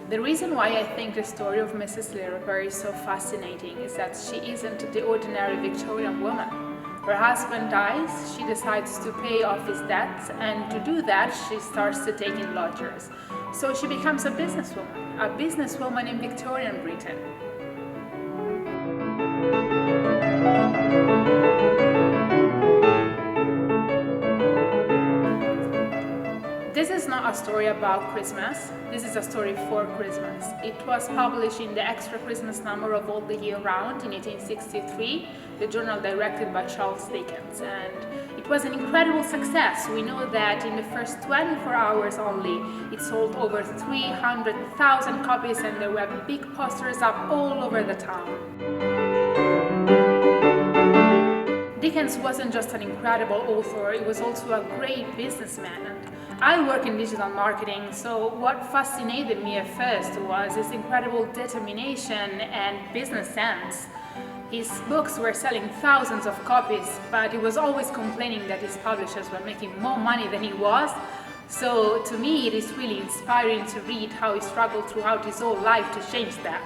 The reason why I think the story of Mrs Lirriper is so fascinating is that she isn't the ordinary Victorian woman. Her husband dies, she decides to pay off his debts, and to do that she starts to take in lodgers. So she becomes a businesswoman in Victorian Britain. This is not a story about Christmas, this is a story for Christmas. It was published in the extra Christmas number of All the Year Round in 1863, the journal directed by Charles Dickens, and it was an incredible success. We know that in the first 24 hours only, it sold over 300,000 copies and there were big posters up all over the town. Dickens wasn't just an incredible author, he was also a great businessman. And I work in digital marketing, so what fascinated me at first was his incredible determination and business sense. His books were selling thousands of copies, but he was always complaining that his publishers were making more money than he was. So to me, it is really inspiring to read how he struggled throughout his whole life to change that.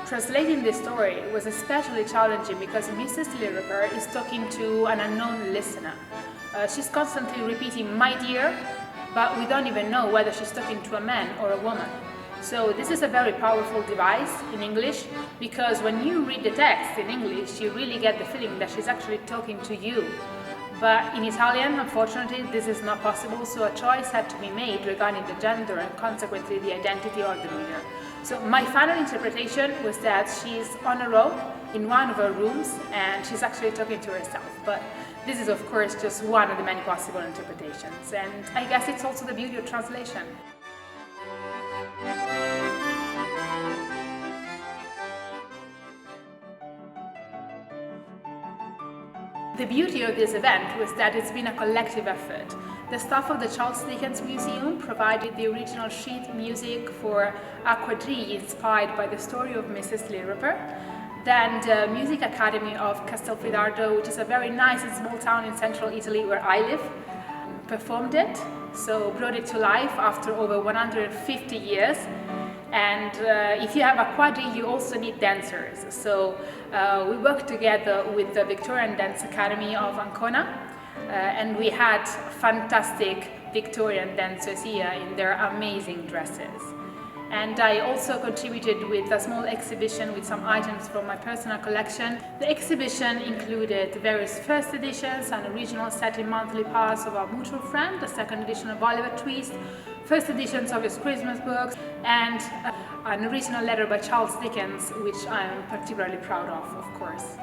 Translating this story was especially challenging because Mrs Lirriper is talking to an unknown listener. She's constantly repeating "my dear," but we don't even know whether she's talking to a man or a woman. So this is a very powerful device in English, because when you read the text in English, you really get the feeling that she's actually talking to you. But in Italian, unfortunately, this is not possible, so a choice had to be made regarding the gender and consequently the identity of the reader. So my final interpretation was that she's on a row in one of her rooms and she's actually talking to herself. But this is of course just one of the many possible interpretations, and I guess it's also the beauty of translation. The beauty of this event was that it's been a collective effort. The staff of the Charles Dickens Museum provided the original sheet music for a quadrille inspired by the story of Mrs Lirriper. Then the Music Academy of Castelfidardo, which is a very nice and small town in central Italy where I live, performed it, so brought it to life after over 150 years. And if you have a quadrille, you also need dancers. So we worked together with the Victorian Dance Academy of Ancona, and we had fantastic Victorian dancers here in their amazing dresses. And I also contributed with a small exhibition with some items from my personal collection. The exhibition included various first editions, an original set in monthly parts of our mutual friend, the second edition of Oliver Twist, first editions of his Christmas books, and an original letter by Charles Dickens, which I am particularly proud of course.